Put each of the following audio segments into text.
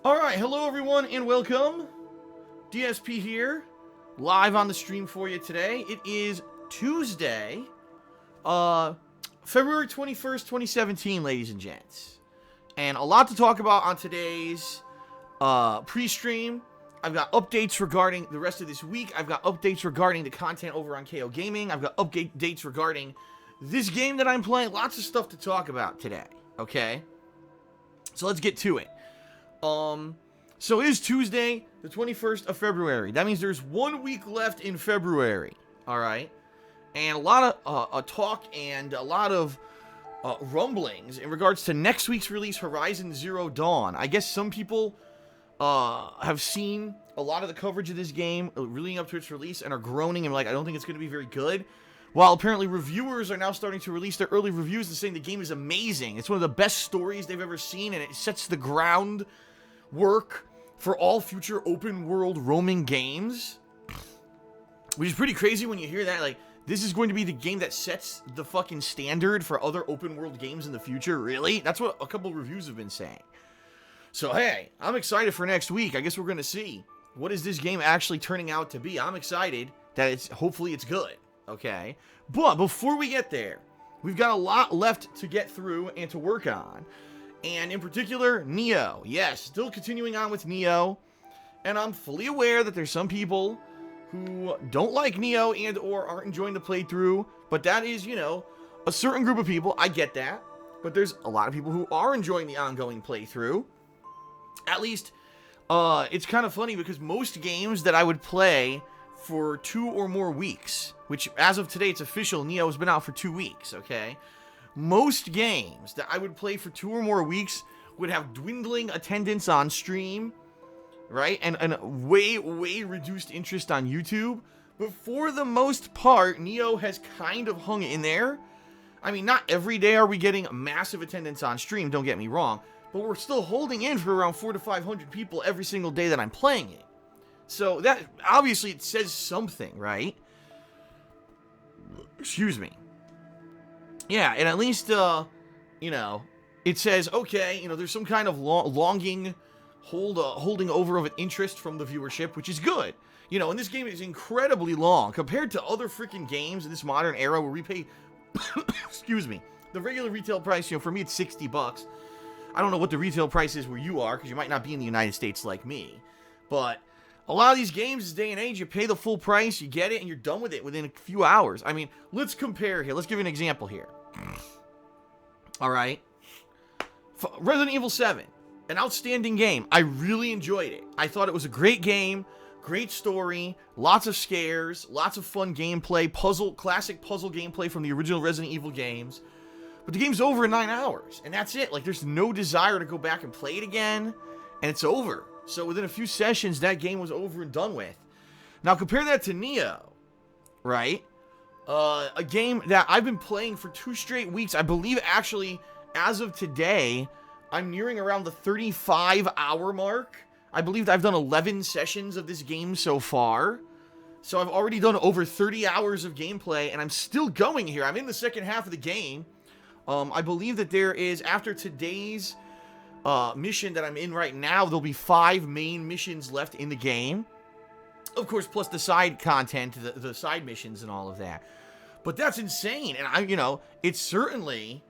Alright, hello everyone and welcome. DSP here, live on the stream for you today. It is Tuesday, February 21st, 2017, ladies and gents. And a lot to talk about on today's pre-stream. I've got updates regarding the rest of this week. I've got updates regarding the content over on KOGaming. I've got updates regarding this game that I'm playing. Lots of stuff to talk about today, okay? So let's get to it. So it is Tuesday, the 21st of February. That means there's 1 week left in February, alright? And a lot of talk and a lot of rumblings in regards to next week's release, Horizon Zero Dawn. I guess some people have seen a lot of the coverage of this game leading up to its release and are groaning and like, I don't think it's going to be very good. While apparently reviewers are now starting to release their early reviews and saying the game is amazing. It's one of the best stories they've ever seen, and it sets the ground work for all future open world roaming games, which is pretty crazy when you hear that. Like, this is going to be the game that sets the fucking standard for other open world games in the future. Really? That's what a couple reviews have been saying. So hey, I'm excited for next week. I guess we're gonna see what is this game actually turning out to be. I'm excited that hopefully it's good, okay? But before we get there, we've got a lot left to get through and to work on. And in particular, Nioh. Yes, still continuing on with Nioh. And I'm fully aware that there's some people who don't like Nioh and or aren't enjoying the playthrough. But that is, you know, a certain group of people. I get that. But there's a lot of people who are enjoying the ongoing playthrough. At least, it's kind of funny because most games that I would play for 2 or more weeks, which as of today, it's official, Nioh has been out for 2 weeks, okay? Most games that I would play for 2 or more weeks would have dwindling attendance on stream, right? And way reduced interest on YouTube. But for the most part, Nioh has kind of hung in there. I mean, not every day are we getting massive attendance on stream, don't get me wrong. But we're still holding in for around 400 to 500 people every single day that I'm playing it. So that, obviously, it says something, right? Excuse me. Yeah, and at least, you know, it says, okay, you know, there's some kind of holding over of an interest from the viewership, which is good. You know, and this game is incredibly long compared to other freaking games in this modern era where we pay, excuse me, the regular retail price, you know, for me it's $60. I don't know what the retail price is where you are, because you might not be in the United States like me. But a lot of these games this day and age, you pay the full price, you get it, and you're done with it within a few hours. I mean, let's compare here. Let's give you an example here. Alright. Resident Evil 7. An outstanding game. I really enjoyed it. I thought it was a great game. Great story. Lots of scares. Lots of fun gameplay. Classic puzzle gameplay from the original Resident Evil games. But the game's over in 9 hours. And that's it. Like, there's no desire to go back and play it again. And it's over. So within a few sessions, that game was over and done with. Now compare that to Nioh. Right? A game that I've been playing for 2 straight weeks. I believe, actually, as of today, I'm nearing around the 35-hour mark. I believe I've done 11 sessions of this game so far. So I've already done over 30 hours of gameplay, and I'm still going here. I'm in the second half of the game. I believe that there is, after today's mission that I'm in right now, there'll be 5 main missions left in the game. Of course, plus the side content, the side missions and all of that. But that's insane. And you know, it's certainly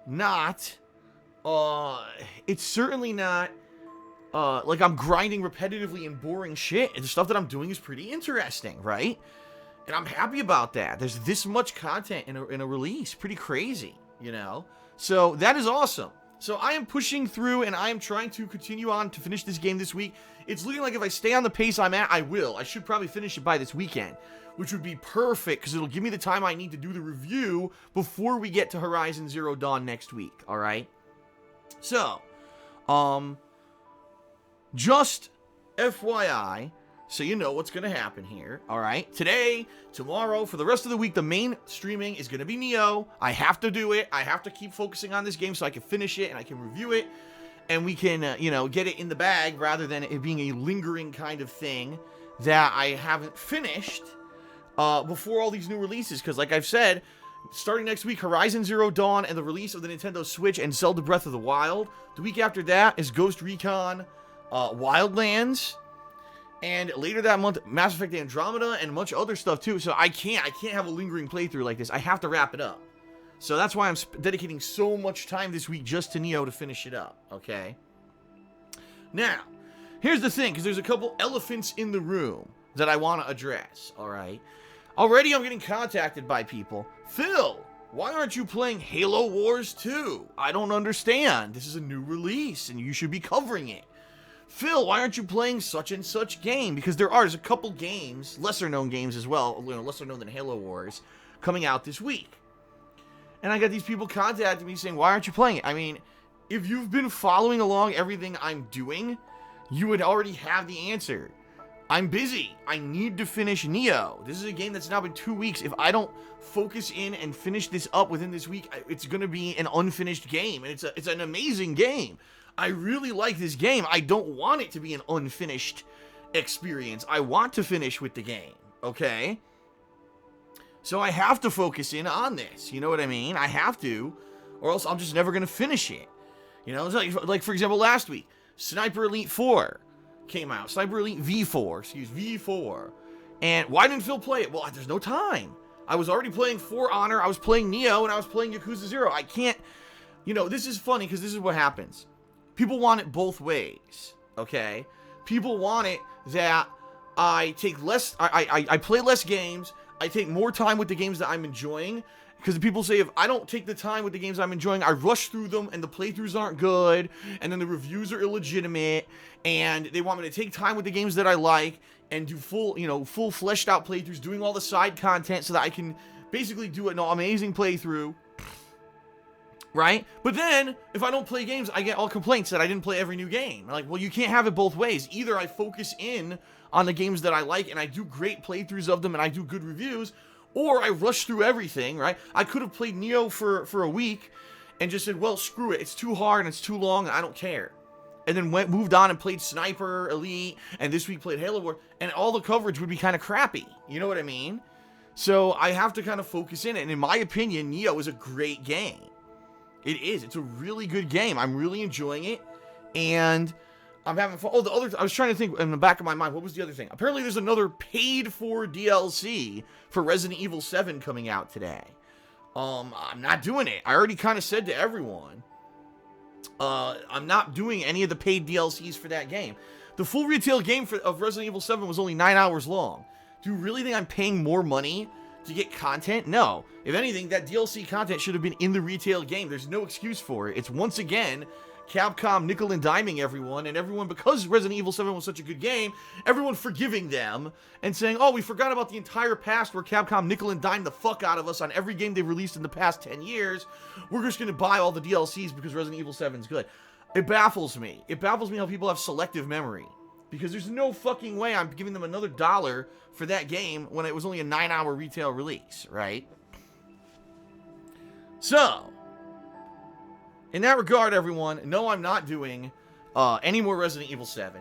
not, like I'm grinding repetitively and boring shit. And the stuff that I'm doing is pretty interesting, right? And I'm happy about that. There's this much content in a release. Pretty crazy, you know? So that is awesome. So I am pushing through, and I am trying to continue on to finish this game this week. It's looking like if I stay on the pace I'm at, I will. I should probably finish it by this weekend, which would be perfect, because it'll give me the time I need to do the review before we get to Horizon Zero Dawn next week, alright? So, just FYI, so you know what's going to happen here, alright? Today, tomorrow, for the rest of the week, the main streaming is going to be Nioh. I have to do it. I have to keep focusing on this game so I can finish it and I can review it. And we can, you know, get it in the bag rather than it being a lingering kind of thing that I haven't finished before all these new releases. Because like I've said, starting next week, Horizon Zero Dawn and the release of the Nintendo Switch and Zelda Breath of the Wild. The week after that is Ghost Recon Wildlands, and later that month, Mass Effect Andromeda, and a bunch of other stuff too. So I can't have a lingering playthrough like this. I have to wrap it up. So that's why I'm dedicating so much time this week just to Nioh to finish it up, okay? Now, here's the thing, because there's a couple elephants in the room that I want to address, all right? Already I'm getting contacted by people. Phil, why aren't you playing Halo Wars 2? I don't understand. This is a new release, and you should be covering it. Phil, why aren't you playing such and such game? Because there's a couple games, lesser-known games as well, lesser known than Halo Wars, coming out this week. And I got these people contacting me saying, why aren't you playing it? I mean, if you've been following along everything I'm doing, you would already have the answer. I'm busy. I need to finish Nioh. This is a game that's now been 2 weeks. If I don't focus in and finish this up within this week, it's going to be an unfinished game. And it's an amazing game. I really like this game. I don't want it to be an unfinished experience. I want to finish with the game, okay? So I have to focus in on this, you know what I mean? I have to, or else I'm just never going to finish it. You know, it's like for example, last week, Sniper Elite 4 came out. Sniper Elite V4. And why didn't Phil play it? Well, there's no time. I was already playing For Honor, I was playing Nioh, and I was playing Yakuza 0. I can't, this is funny because this is what happens. People want it both ways, okay? People want it that I take less, I play less games, I take more time with the games that I'm enjoying, because people say if I don't take the time with the games I'm enjoying, I rush through them, and the playthroughs aren't good, and then the reviews are illegitimate, and they want me to take time with the games that I like, and do full fleshed out playthroughs, doing all the side content so that I can basically do an amazing playthrough, right? But then, if I don't play games, I get all complaints that I didn't play every new game. I'm like, well, you can't have it both ways. Either I focus in on the games that I like, and I do great playthroughs of them, and I do good reviews, or I rush through everything, right? I could have played Nioh for a week, and just said, well, screw it, it's too hard, and it's too long, and I don't care. And then moved on and played Sniper Elite, and this week played Halo Wars, and all the coverage would be kind of crappy, you know what I mean? So I have to kind of focus in, and in my opinion, Nioh is a great game. It is, it's a really good game, I'm really enjoying it, and I'm having fun. Oh, I was trying to think in the back of my mind, what was the other thing? Apparently there's another paid-for DLC for Resident Evil 7 coming out today. I'm not doing it. I already kind of said to everyone, I'm not doing any of the paid DLCs for that game. The full retail game of Resident Evil 7 was only 9 hours long. Do you really think I'm paying more money to get content? No. If anything, that DLC content should have been in the retail game. There's no excuse for it. It's once again Capcom nickel and diming everyone, and everyone, because Resident Evil 7 was such a good game, everyone forgiving them and saying, oh, we forgot about the entire past where Capcom nickel and dimed the fuck out of us on every game they've released in the past 10 years. We're just going to buy all the DLCs because Resident Evil 7 is good. It baffles me. It baffles me how people have selective memory, because there's no fucking way I'm giving them another $1 for that game when it was only a 9-hour retail release, right? So, in that regard, everyone, no, I'm not doing any more Resident Evil 7.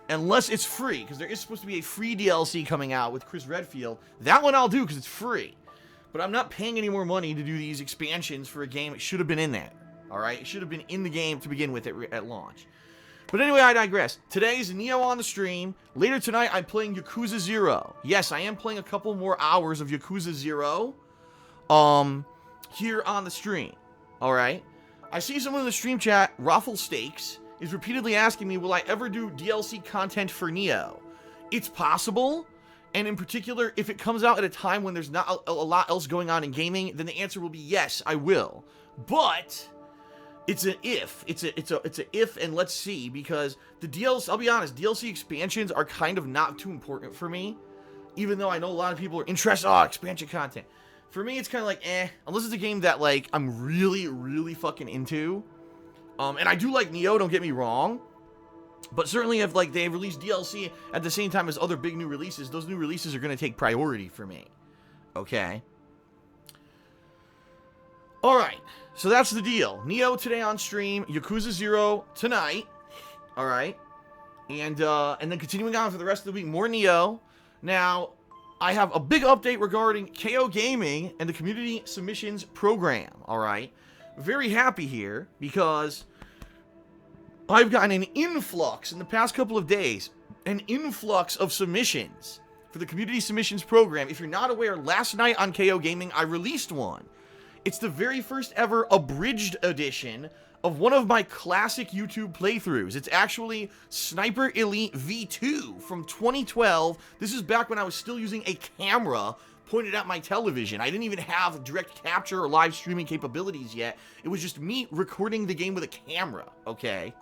Unless it's free, because there is supposed to be a free DLC coming out with Chris Redfield. That one I'll do, because it's free. But I'm not paying any more money to do these expansions for a game. It should have been in there. Alright? It should have been in the game to begin with at launch. But anyway, I digress. Today's Nioh on the stream. Later tonight, I'm playing Yakuza 0. Yes, I am playing a couple more hours of Yakuza 0 here on the stream. Alright? I see someone in the stream chat, Raffle Stakes, is repeatedly asking me, will I ever do DLC content for Nioh? It's possible, and in particular, if it comes out at a time when there's not a lot else going on in gaming, then the answer will be yes, I will. But it's an if. It's a if, and let's see, because the DLC, I'll be honest, DLC expansions are kind of not too important for me, even though I know a lot of people are interested, expansion content. For me, it's kind of like, unless it's a game that, like, I'm really, really fucking into. And I do like Nioh, don't get me wrong. But certainly if, like, they release DLC at the same time as other big new releases, those new releases are going to take priority for me. Okay? Alright, so that's the deal. Nioh today on stream, Yakuza 0 tonight. Alright? And then continuing on for the rest of the week, more Nioh. Now, I have a big update regarding KOGaming and the community submissions program, alright? Very happy here, because I've gotten an influx in the past couple of days, an influx of submissions for the Community Submissions Program. If you're not aware, last night on KOGaming, I released one. It's the very first ever abridged edition of one of my classic YouTube playthroughs. It's actually Sniper Elite V2 from 2012. This is back when I was still using a camera pointed at my television. I didn't even have direct capture or live streaming capabilities yet. It was just me recording the game with a camera, okay?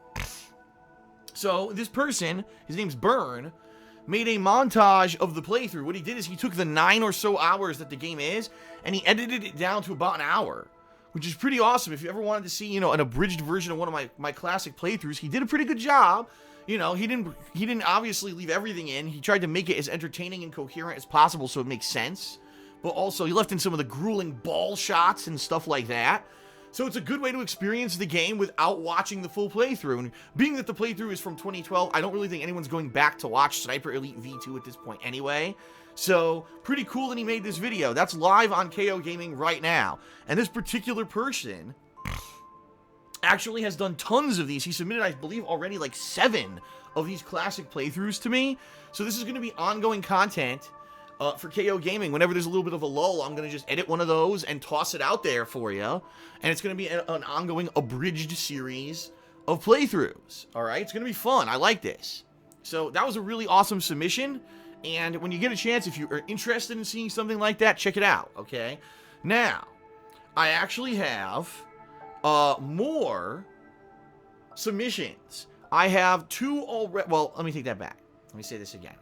So this person, his name's Burn, made a montage of the playthrough. What he did is he took the 9 or so hours that the game is, and he edited it down to about an hour, which is pretty awesome. If you ever wanted to see, you know, an abridged version of one of my classic playthroughs, he did a pretty good job. You know, he didn't obviously leave everything in. He tried to make it as entertaining and coherent as possible so it makes sense. But also, he left in some of the grueling ball shots and stuff like that. So it's a good way to experience the game without watching the full playthrough. And being that the playthrough is from 2012, I don't really think anyone's going back to watch Sniper Elite V2 at this point anyway. So, pretty cool that he made this video. That's live on KOGaming right now. And this particular person actually has done tons of these. He submitted, I believe, already like 7 of these classic playthroughs to me. So this is going to be ongoing content for KOGaming. Whenever there's a little bit of a lull, I'm going to just edit one of those and toss it out there for you. And it's going to be an ongoing abridged series of playthroughs. All right? It's going to be fun. I like this. So that was a really awesome submission. And when you get a chance, if you are interested in seeing something like that, check it out, okay? Now, I actually have more submissions. I have 2 already. Well, let me take that back. Let me say this again.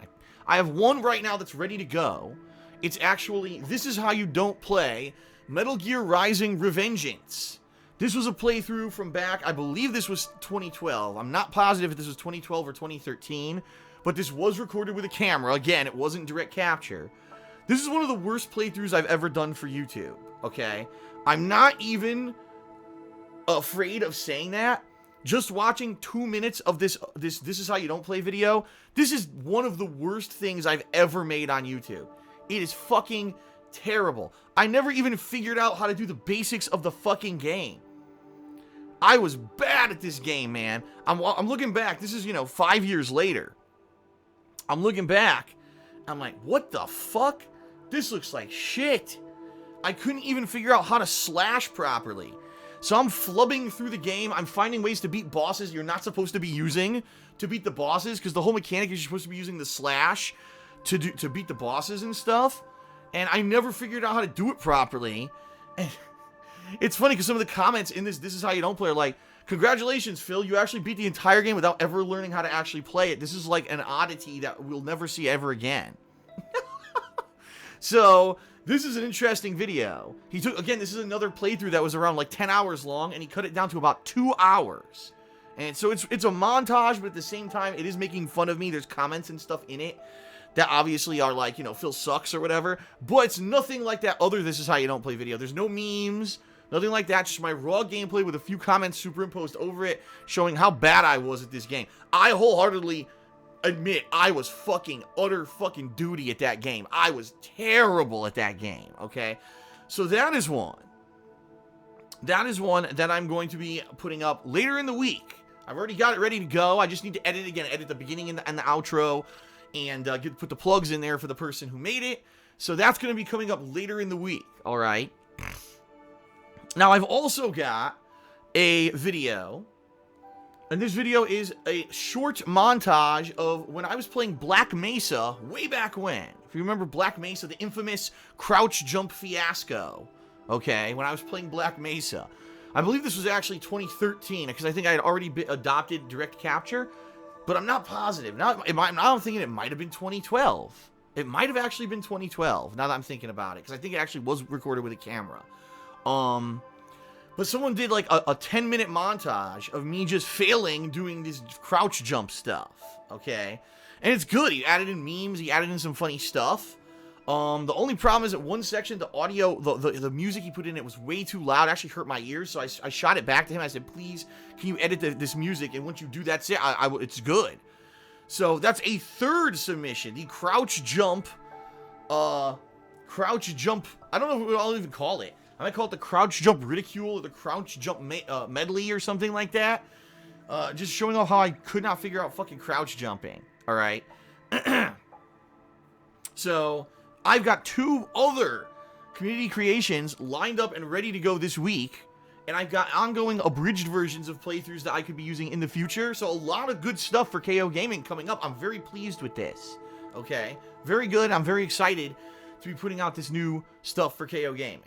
I have 1 right now that's ready to go. It's actually, this is how you don't play Metal Gear Rising Revengeance. This was a playthrough from back, I believe this was 2012. I'm not positive if this was 2012 or 2013, but this was recorded with a camera. Again, it wasn't direct capture. This is one of the worst playthroughs I've ever done for YouTube, okay? I'm not even afraid of saying that. Just watching 2 minutes of this is how you don't play video, this is one of the worst things I've ever made on YouTube. It is fucking terrible. I never even figured out how to do the basics of the fucking game. I was bad at this game, man. I'm looking back. This is, you know, 5 years later. I'm looking back. I'm like, what the fuck? This looks like shit. I couldn't even figure out how to slash properly. So I'm flubbing through the game. I'm finding ways to beat bosses you're not supposed to be using to beat the bosses, because the whole mechanic is you're supposed to be using the slash to beat the bosses and stuff. And I never figured out how to do it properly. And it's funny because some of the comments in this is how you don't play are like, congratulations, Phil, you actually beat the entire game without ever learning how to actually play it. This is like an oddity that we'll never see ever again. So, this is an interesting video. He took, again, this is another playthrough that was around like 10 hours long, and he cut it down to about 2 hours. And so it's a montage, but at the same time, it is making fun of me. There's comments and stuff in it that obviously are like, you know, Phil sucks or whatever. But it's nothing like that other This Is How You Don't Play video. There's no memes, nothing like that. Just my raw gameplay with a few comments superimposed over it, showing how bad I was at this game. I wholeheartedly admit I was fucking utter fucking duty at that game. I was terrible at that game, okay? So that is one. That is one that I'm going to be putting up later in the week. I've already got it ready to go. I just need to edit again, edit the beginning and the outro, and put the plugs in there for the person who made it. So that's going to be coming up later in the week, all right? Now, I've also got a video. And this video is a short montage of when I was playing Black Mesa way back when. If you remember Black Mesa, the infamous crouch jump fiasco. Okay, when I was playing Black Mesa. I believe this was actually 2013, because I think I had already adopted direct capture. But I'm not positive. Now I'm thinking it might have been 2012. It might have actually been 2012, now that I'm thinking about it. Because I think it actually was recorded with a camera. But someone did like a 10-minute montage of me just failing doing this crouch jump stuff, okay? And it's good. He added in memes. He added in some funny stuff. The only problem is that one section, the audio, the music he put in it was way too loud. It actually hurt my ears, so I shot it back to him. I said, please, can you edit this music? And once you do, that's it. It's good. So that's a third submission. The crouch jump, I don't know what I'll even call it. I might call it the crouch jump ridicule or the crouch jump medley or something like that. Just showing off how I could not figure out fucking crouch jumping. Alright? So, I've got 2 other community creations lined up and ready to go this week. And I've got ongoing abridged versions of playthroughs that I could be using in the future. So, a lot of good stuff for KOGaming coming up. I'm very pleased with this. Okay? Very good. I'm very excited to be putting out this new stuff for KOGaming.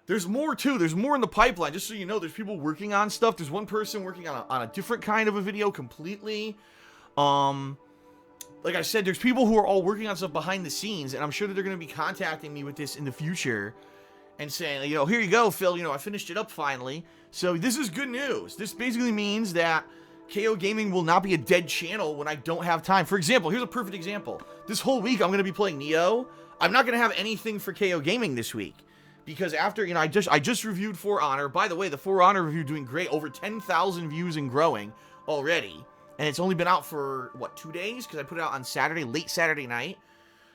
There's more too. There's more in the pipeline. Just so you know, there's people working on stuff. There's one person working on a different kind of a video completely. Like I said, there's people who are all working on stuff behind the scenes, and I'm sure that they're going to be contacting me with this in the future and saying, you know, here you go, Phil. You know, I finished it up finally. So this is good news. This basically means that KOGaming will not be a dead channel when I don't have time. For example, here's a perfect example. This whole week, I'm going to be playing Nioh. I'm not going to have anything for KOGaming this week. Because after, you know, I just reviewed For Honor. By the way, the For Honor review doing great. Over 10,000 views and growing already. And it's only been out for, what, 2 days? Because I put it out on Saturday, late Saturday night.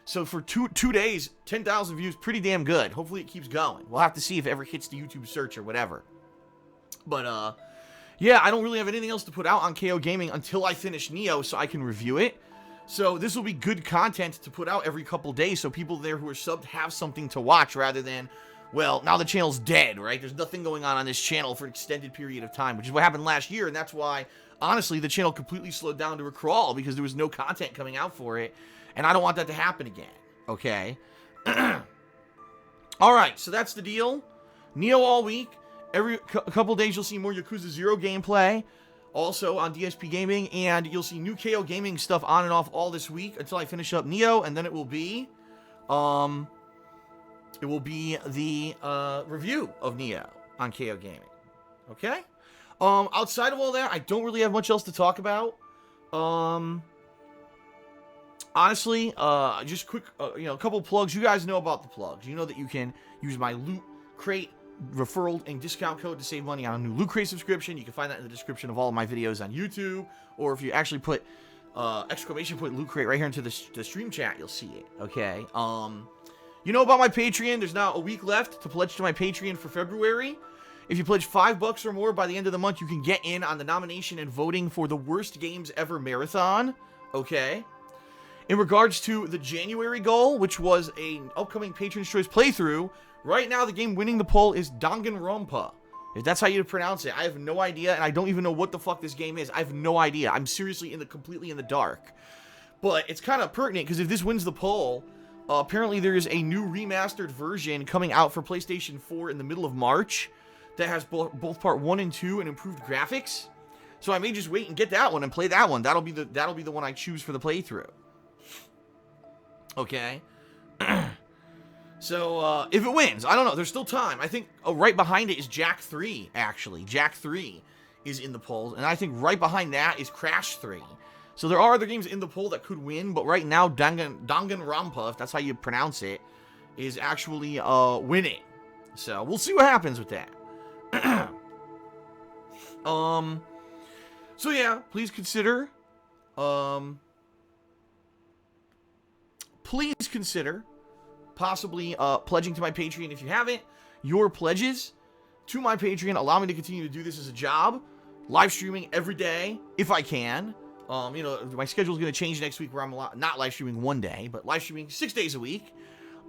So for two days, 10,000 views, pretty damn good. Hopefully it keeps going. We'll have to see if it ever hits the YouTube search or whatever. But, yeah, I don't really have anything else to put out on KOGaming until I finish Nioh so I can review it. So this will be good content to put out every couple days so people there who are subbed have something to watch rather than, well, now the channel's dead, right? There's nothing going on this channel for an extended period of time, which is what happened last year, and that's why, honestly, the channel completely slowed down to a crawl because there was no content coming out for it, and I don't want that to happen again, okay? Alright, so that's the deal. Nioh all week. Every couple days you'll see more Yakuza 0 gameplay, also on DSPGaming, and you'll see new KOGaming stuff on and off all this week until I finish up Nioh, and then it will be, the review of Nioh on KOGaming. Okay? Outside of all that, I don't really have much else to talk about. Honestly, just quick, you know, a couple plugs. You guys know about the plugs. You know that you can use my Loot Crate referral and discount code to save money on a new Loot Crate subscription. You can find that in the description of all of my videos on YouTube, or if you actually put exclamation point Loot Crate right here into the stream chat, you'll see it. Okay? You know about my Patreon. There's now a week left to pledge to my Patreon for February. If you pledge $5 or more by the end of the month, you can get in on the nomination and voting for the Worst Games Ever Marathon. Okay? In regards to the January goal, which was an upcoming Patron's Choice playthrough, right now the game winning the poll is Danganronpa. If that's how you pronounce it. I have no idea, and I don't even know what the fuck this game is. I have no idea. I'm seriously completely in the dark. But it's kind of pertinent, because if this wins the poll, apparently there is a new remastered version coming out for PlayStation 4 in the middle of March that has both part 1 and 2 and improved graphics. So I may just wait and get that one and play that one. That'll be the one I choose for the playthrough. Okay? So, if it wins, I don't know. There's still time. I think right behind it is Jak 3, actually. Jak 3 is in the polls, and I think right behind that is Crash 3. So there are other games in the poll that could win, but right now Danganronpa, if that's how you pronounce it, is actually winning. So we'll see what happens with that. So yeah, please consider possibly pledging to my Patreon if you haven't. Your pledges to my Patreon allow me to continue to do this as a job, live streaming every day if I can. You know, my schedule is going to change next week where I'm not live streaming one day, but live streaming 6 days a week.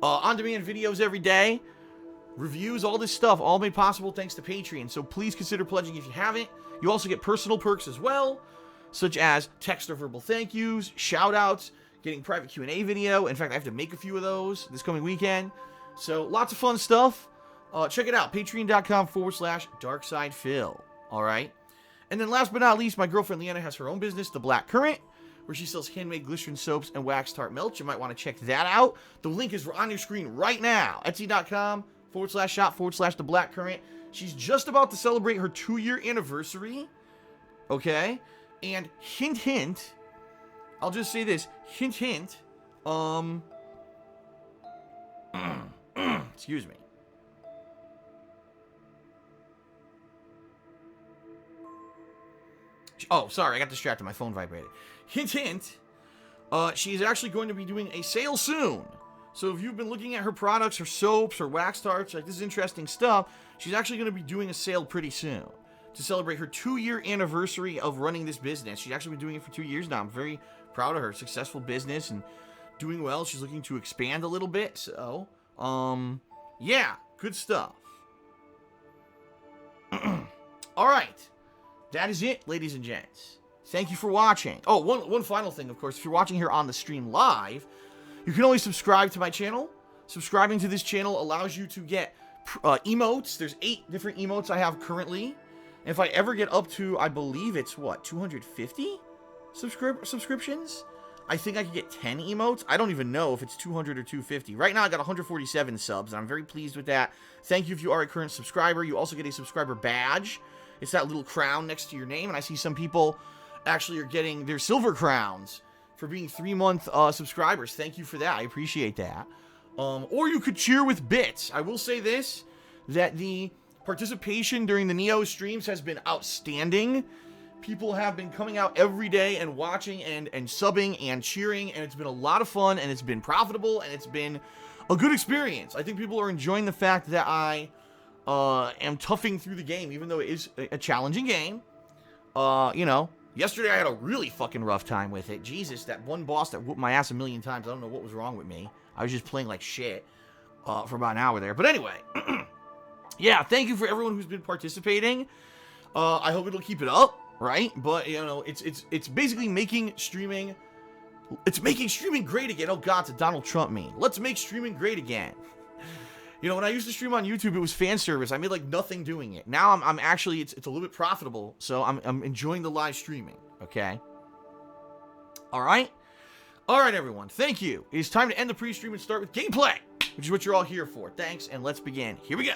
On-demand videos every day. Reviews, all this stuff, all made possible thanks to Patreon. So please consider pledging if you haven't. You also get personal perks as well, such as text or verbal thank yous, shout-outs, getting private Q&A video. In fact, I have to make a few of those this coming weekend. So lots of fun stuff. Check it out, patreon.com/darksidephil. All right? And then last but not least, my girlfriend Leanna has her own business, The Black Currant, where she sells handmade glycerin soaps and wax tart melts. You might want to check that out. The link is on your screen right now. Etsy.com/shop/The Black Currant. She's just about to celebrate her 2-year anniversary. Okay? And hint, hint, I'll just say this. Hint, hint. Excuse me. Oh, sorry, I got distracted. My phone vibrated. Hint, hint. She's actually going to be doing a sale soon. So if you've been looking at her products, her soaps, her wax tarts, like this is interesting stuff, she's actually going to be doing a sale pretty soon. to celebrate her 2-year anniversary of running this business. She's actually been doing it for 2 years now. I'm very proud of her. Successful business and doing well. She's looking to expand a little bit. So, yeah, good stuff. All right. That is it, ladies and gents. Thank you for watching. Oh, one final thing, of course. If you're watching here on the stream live, you can always subscribe to my channel. Subscribing to this channel allows you to get emotes. There's 8 different emotes I have currently. And if I ever get up to, I believe it's, what, 250 subscriptions? I think I could get 10 emotes. I don't even know if it's 200 or 250. Right now, I got 147 subs, and I'm very pleased with that. Thank you if you are a current subscriber. You also get a subscriber badge. It's that little crown next to your name, and I see some people actually are getting their silver crowns for being 3-month subscribers. Thank you for that. I appreciate that. Or you could cheer with bits. I will say this, that the participation during the Nioh streams has been outstanding. People have been coming out every day and watching and subbing and cheering, and it's been a lot of fun, and it's been profitable, and it's been a good experience. I think people are enjoying the fact that I am toughing through the game, even though it is a challenging game. You know, yesterday I had a really fucking rough time with it. Jesus, that one boss that whooped my ass a million times, I don't know what was wrong with me. I was just playing like shit for about an hour there. But anyway, yeah, thank you for everyone who's been participating. I hope it'll keep it up. Right? But, you know, it's basically making streaming... It's making streaming great again. Oh, God, it's a Donald Trump meme. Let's make streaming great again. You know, when I used to stream on YouTube, it was fan service. I made, like, nothing doing it. Now, I'm actually... It's a little bit profitable, so I'm enjoying the live streaming. Okay? Alright? Alright, everyone. Thank you. It is time to end the pre-stream and start with gameplay, which is what you're all here for. Thanks, and let's begin. Here we go.